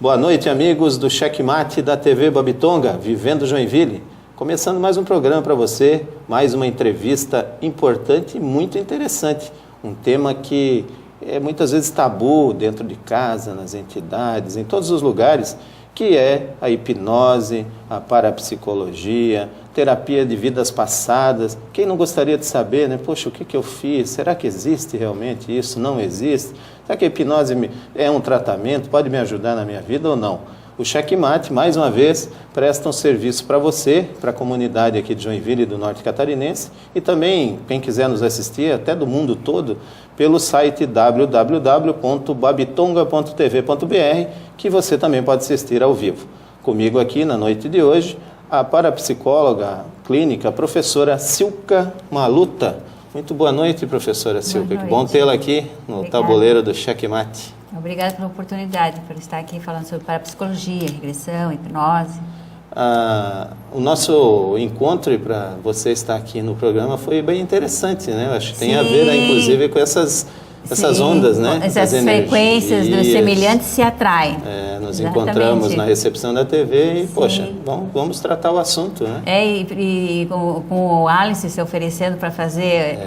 Boa noite, amigos do Checkmate da TV Babitonga, Vivendo Joinville. Começando mais um programa para você, mais uma entrevista importante e muito interessante. Um tema que é muitas vezes tabu dentro de casa, nas entidades, em todos os lugares, que é a hipnose, a parapsicologia, terapia de vidas passadas. Quem não gostaria de saber, né? Poxa, o que eu fiz? Será que existe realmente isso? Não existe? Será que a hipnose é um tratamento? Pode me ajudar na minha vida ou não? O Checkmate, mais uma vez, presta um serviço para você, para a comunidade aqui de Joinville e do Norte Catarinense, e também, quem quiser nos assistir, até do mundo todo, pelo site www.babitonga.tv.br, que você também pode assistir ao vivo. Comigo aqui, na noite de hoje, a parapsicóloga clínica, professora Silka Maluta. Muito boa noite, professora Silka. Que bom tê-la aqui no tabuleiro do Checkmate. Obrigada pela oportunidade, por estar aqui falando sobre parapsicologia, regressão, hipnose. O nosso encontro e para você estar aqui no programa foi bem interessante, né? Acho que tem a ver, né, inclusive, com essas ondas, né? Essas frequências dos semelhantes se atraem. Nos encontramos na recepção da TV e, poxa, vamos tratar o assunto, né? E com o Alice se oferecendo para fazer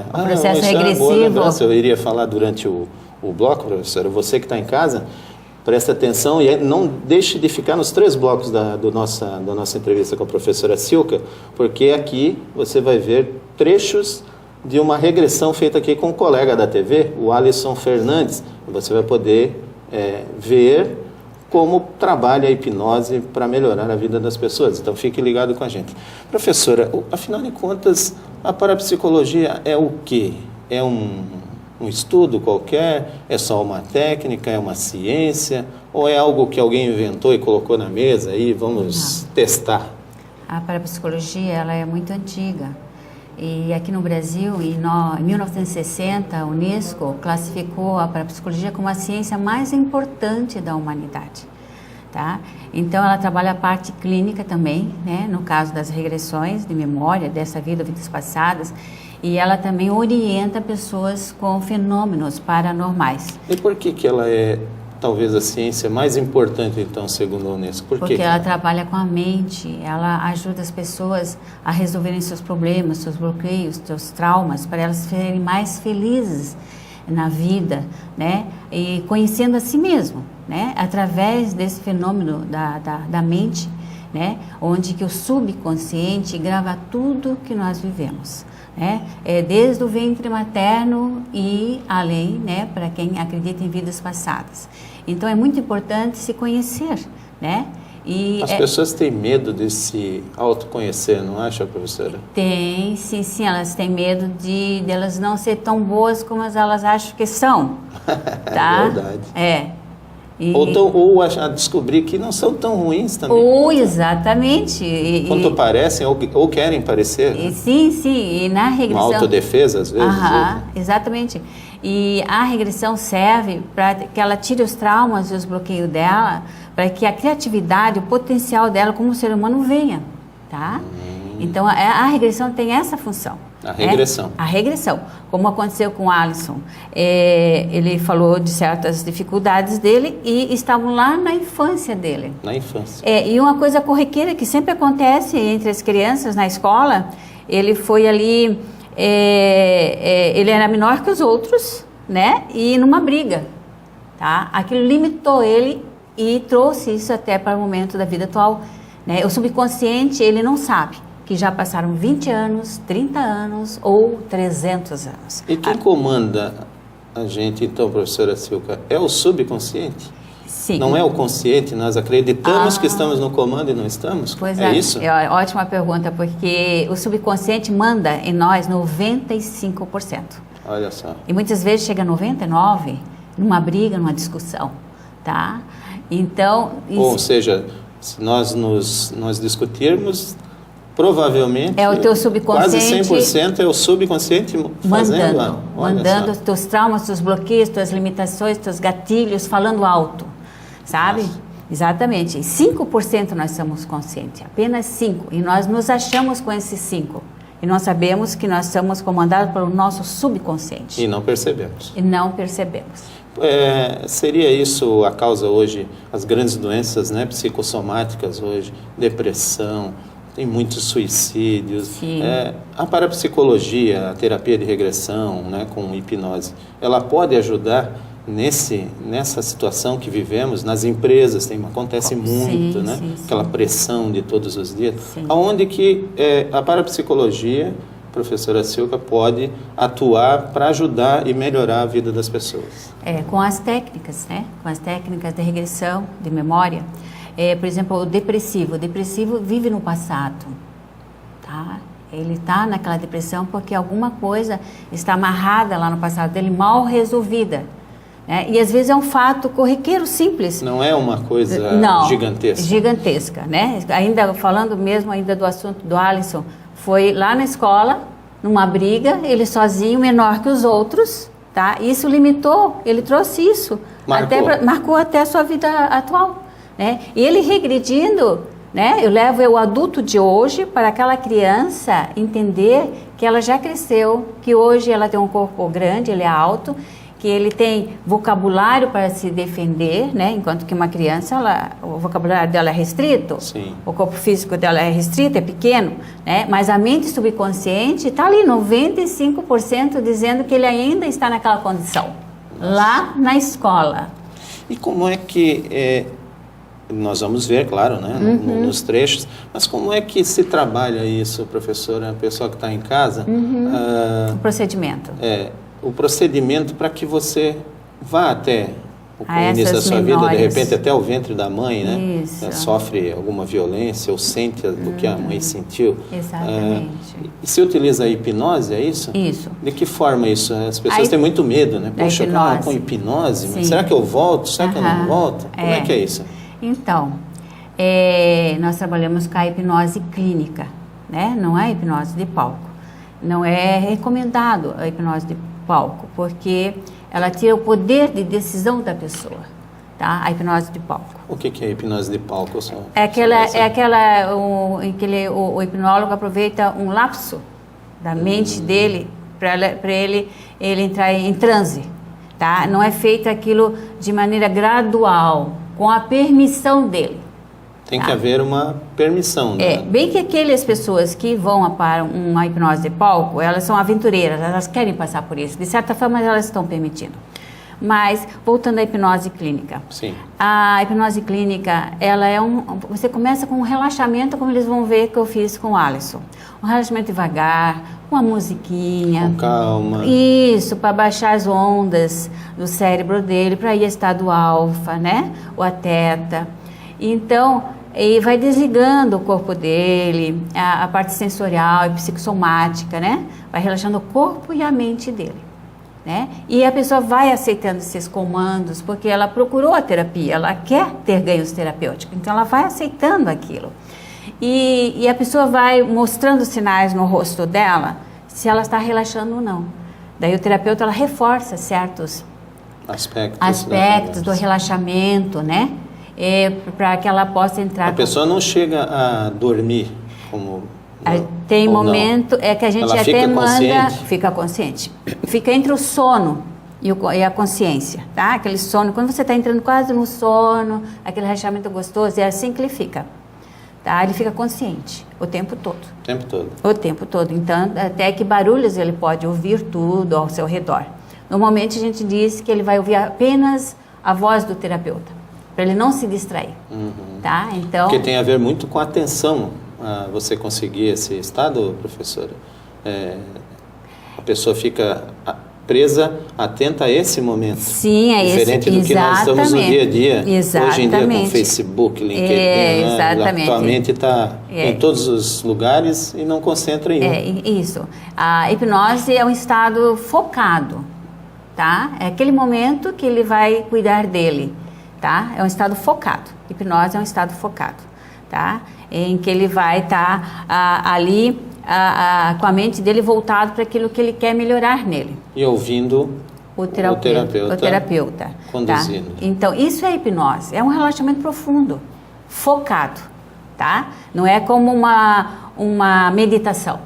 o processo regressivo. Eu iria falar durante o bloco, professora. Você que está em casa, preste atenção e não deixe de ficar nos 3 blocos da nossa entrevista com a professora Silka, porque aqui você vai ver trechos de uma regressão feita aqui com um colega da TV, o Alisson Fernandes. Você vai poder ver como trabalha a hipnose para melhorar a vida das pessoas. Então fique ligado com a gente. Professora, afinal de contas, a parapsicologia é o quê? É um estudo qualquer? É só uma técnica? É uma ciência? Ou é algo que alguém inventou e colocou na mesa e vamos testar? A parapsicologia ela é muito antiga. E aqui no Brasil, em 1960, a Unesco classificou a parapsicologia como a ciência mais importante da humanidade. Tá? Então, ela trabalha a parte clínica também, né? No caso das regressões de memória, dessa vida, vidas passadas, e ela também orienta pessoas com fenômenos paranormais. E por que ela é, talvez, a ciência mais importante, então, segundo a Unesco? Porque ela trabalha com a mente, ela ajuda as pessoas a resolverem seus problemas, seus bloqueios, seus traumas, para elas serem mais felizes na vida, né? E conhecendo a si mesmo, né? Através desse fenômeno da mente, né? Onde que o subconsciente grava tudo que nós vivemos, né? Desde o ventre materno e além, né? Para quem acredita em vidas passadas. Então é muito importante se conhecer, né? As pessoas têm medo de se autoconhecer, não acha, professora? Tem, sim, elas têm medo de elas não ser tão boas como elas acham que são, tá? Verdade. Ou a descobrir que não são tão ruins também. Exatamente. Quanto parecem ou querem parecer. Né? Sim. E na regressão... Uma autodefesa, às vezes. Exatamente. E a regressão serve para que ela tire os traumas e os bloqueios dela, para que a criatividade, o potencial dela como ser humano venha, tá? Então, a regressão tem essa função. A regressão. A regressão. Como aconteceu com o Alisson. Ele falou de certas dificuldades dele e estavam lá na infância dele. Na infância. E uma coisa corriqueira que sempre acontece entre as crianças na escola, ele foi ali, ele era menor que os outros, né? E numa briga, tá? Aquilo limitou ele e trouxe isso até para o momento da vida atual, né? O subconsciente, ele não sabe que já passaram 20 anos, 30 anos ou 300 anos. E quem comanda a gente, então, professora Silka, é o subconsciente? Sim. Não é o consciente? Nós acreditamos que estamos no comando e não estamos? Pois é isso? Ótima pergunta, porque o subconsciente manda em nós 95%. Olha só. E muitas vezes chega a 99% numa briga, numa discussão, tá? Então... Ou seja, se nós discutirmos... Provavelmente, é o teu subconsciente, quase 100% é o subconsciente fazendo. Mandando os teus traumas, teus bloqueios, tuas limitações, teus gatilhos, falando alto, sabe? Nossa. Exatamente. 5% nós somos conscientes, apenas 5%. E nós nos achamos com esses 5%. E nós sabemos que nós somos comandados pelo nosso subconsciente. E não percebemos. Seria isso a causa hoje, as grandes doenças, né, psicossomáticas hoje, depressão, tem muitos suicídios. A parapsicologia, a terapia de regressão, né, com hipnose, ela pode ajudar nessa situação que vivemos, nas empresas, acontece muito, né? Aquela pressão de todos os dias. Aonde que a parapsicologia, professora Silka, pode atuar para ajudar e melhorar a vida das pessoas? Com as técnicas, né? Com as técnicas de regressão, de memória. Por exemplo, o depressivo vive no passado, tá? Ele está naquela depressão porque alguma coisa está amarrada lá no passado dele, mal resolvida. E às vezes é um fato corriqueiro simples. Não é uma coisa gigantesca. Gigantesca, né? Ainda falando ainda do assunto do Alisson, foi lá na escola, numa briga, ele sozinho, menor que os outros, tá? Isso limitou, ele trouxe isso. Marcou até a sua vida atual, né? E ele regredindo, né? Eu levo o adulto de hoje para aquela criança entender que ela já cresceu, que hoje ela tem um corpo grande, ele é alto, que ele tem vocabulário para se defender, né? Enquanto que uma criança, o vocabulário dela é restrito, o corpo físico dela é restrito, é pequeno, né? Mas a mente subconsciente está ali 95% dizendo que ele ainda está naquela condição, lá na escola. E como é que, nós vamos ver, claro, né? Nos trechos, mas como é que se trabalha isso, professora, a pessoa que está em casa? O procedimento. O procedimento para que você vá até o início da sua vida, de repente até o ventre da mãe, né? Sofre alguma violência ou sente do que a mãe sentiu. Exatamente. E se utiliza a hipnose, é isso? Isso. De que forma isso? As pessoas têm muito medo, né? Poxa, com hipnose, mas será que eu volto? Será que eu não volto? Como é que é isso? Então, nós trabalhamos com a hipnose clínica, né? Não é hipnose de palco. Não é recomendado a hipnose de palco, porque ela tira o poder de decisão da pessoa, tá? A hipnose de palco. O que é hipnose de palco? Em que o hipnólogo aproveita um lapso da mente dele para ele entrar em transe, tá? Não é feito aquilo de maneira gradual, com a permissão dele. Tem que haver uma permissão, né? Bem que aquelas pessoas que vão para uma hipnose de palco, elas são aventureiras, elas querem passar por isso. De certa forma, elas estão permitindo. Mas, voltando à hipnose clínica. Sim. A hipnose clínica, ela você começa com um relaxamento, como eles vão ver que eu fiz com o Alisson. Um relaxamento devagar, uma musiquinha. Com calma. Isso, para baixar as ondas do cérebro dele, para ir a estado alfa, né? Ou a teta. Então, e vai desligando o corpo dele, a parte sensorial e psicossomática, né? Vai relaxando o corpo e a mente dele, né? E a pessoa vai aceitando esses comandos, porque ela procurou a terapia, ela quer ter ganhos terapêuticos, então ela vai aceitando aquilo. E a pessoa vai mostrando sinais no rosto dela, se ela está relaxando ou não. Daí o terapeuta, ela reforça certos aspectos do relaxamento, né? Para que ela possa entrar... A pessoa não chega a dormir como... Tem momento que a gente ela até manda... Fica consciente. Fica entre o sono e a consciência, tá? Aquele sono, quando você está entrando quase no sono, aquele relaxamento gostoso, é assim que ele fica, tá? Ele fica consciente o tempo todo. O tempo todo. O tempo todo. Então, até que barulhos ele pode ouvir tudo ao seu redor. Normalmente a gente diz que ele vai ouvir apenas a voz do terapeuta, para ele não se distrair, tá? Então... Porque tem a ver muito com a atenção, você conseguir esse estado, professora. A pessoa fica presa, atenta a esse momento. Sim, é diferente do que nós estamos no dia a dia. Hoje em dia com Facebook, LinkedIn, né? A mente está em todos os lugares e não concentra em um. Isso. A hipnose é um estado focado, tá? É aquele momento que ele vai cuidar dele. Tá? É um estado focado. Hipnose é um estado focado, tá? Em que ele vai estar ali com a mente dele voltado para aquilo que ele quer melhorar nele. E ouvindo o terapeuta conduzindo. Tá? Então, isso é hipnose. É um relaxamento profundo, focado, tá? Não é como uma meditação,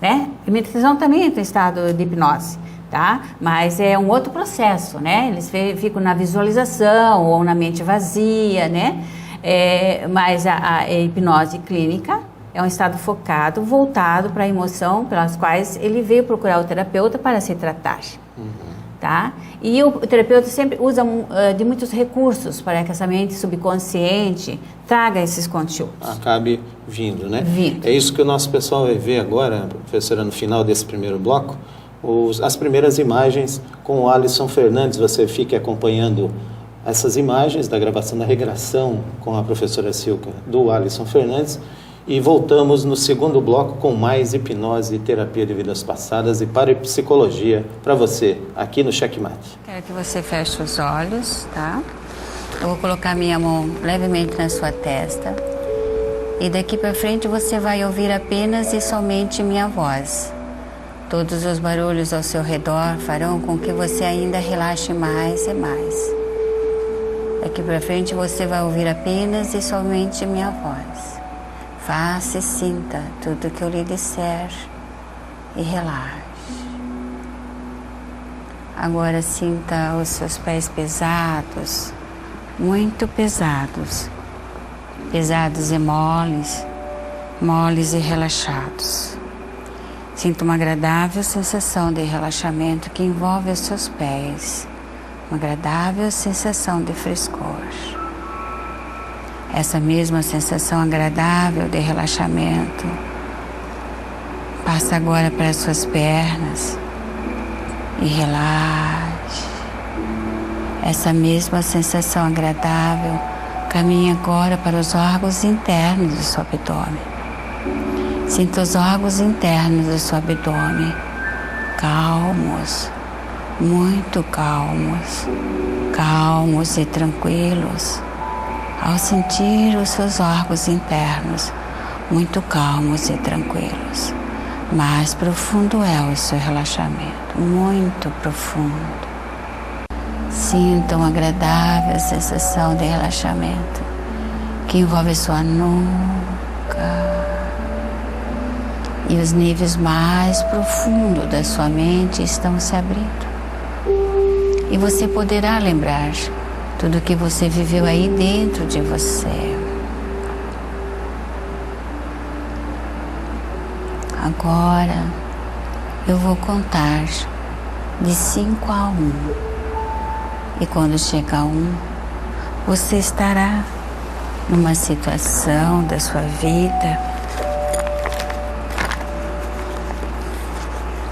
né? A meditação também é um estado de hipnose, tá? Mas é um outro processo, né? Eles ficam na visualização ou na mente vazia, né? Mas a hipnose clínica é um estado focado, voltado para a emoção, pelas quais ele veio procurar o terapeuta para se tratar. Tá? E o terapeuta sempre usa de muitos recursos para que essa mente subconsciente traga esses conteúdos. Acabe vindo, né? Vindo. É isso que o nosso pessoal vai ver agora, professora, no final desse primeiro bloco, as primeiras imagens com o Alisson Fernandes. Você fique acompanhando essas imagens da gravação da regressão com a professora Silka do Alisson Fernandes. E voltamos no segundo bloco com mais hipnose, terapia de vidas passadas e parapsicologia para você, aqui no Checkmate. Quero que você feche os olhos, tá? Eu vou colocar minha mão levemente na sua testa. E daqui para frente você vai ouvir apenas e somente minha voz. Todos os barulhos ao seu redor farão com que você ainda relaxe mais e mais. Daqui para frente você vai ouvir apenas e somente minha voz. Faça e sinta tudo que eu lhe disser e relaxe. Agora sinta os seus pés pesados, muito pesados. Pesados e moles, moles e relaxados. Sinta uma agradável sensação de relaxamento que envolve os seus pés. Uma agradável sensação de frescor. Essa mesma sensação agradável de relaxamento passa agora para as suas pernas e relaxe. Essa mesma sensação agradável caminha agora para os órgãos internos do seu abdômen. Sinta os órgãos internos do seu abdômen calmos, muito calmos, calmos e tranquilos. Ao sentir os seus órgãos internos muito calmos e tranquilos, mais profundo é o seu relaxamento, muito profundo. Sinta uma agradável sensação de relaxamento que envolve sua nuca e os níveis mais profundos da sua mente estão se abrindo. E você poderá lembrar tudo que você viveu aí dentro de você. Agora eu vou contar de 5 a 1. E quando chegar 1, você estará numa situação da sua vida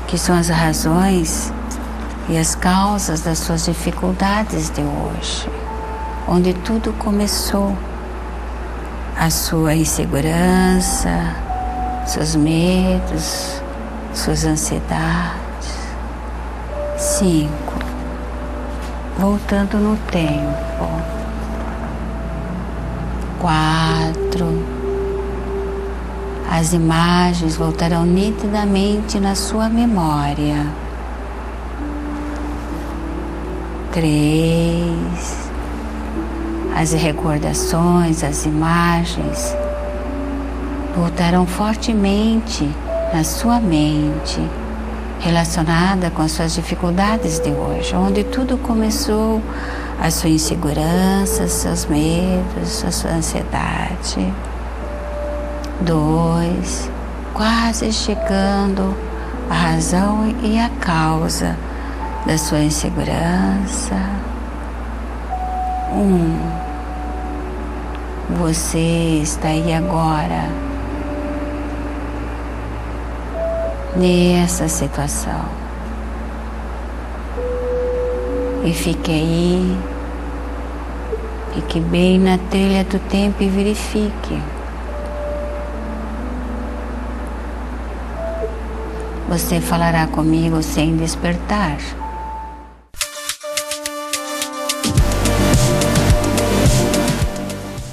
que são as razões e as causas das suas dificuldades de hoje, onde tudo começou, a sua insegurança, seus medos, suas ansiedades. 5. Voltando no tempo. 4. As imagens voltarão nitidamente na sua memória. 3. As recordações, as imagens voltarão fortemente na sua mente, relacionada com as suas dificuldades de hoje, onde tudo começou, a sua insegurança, seus medos, a sua ansiedade. 2. Quase chegando à razão e à causa da sua insegurança. 1. Você está aí agora, nessa situação. E fique aí, fique bem na trilha do tempo e verifique. Você falará comigo sem despertar.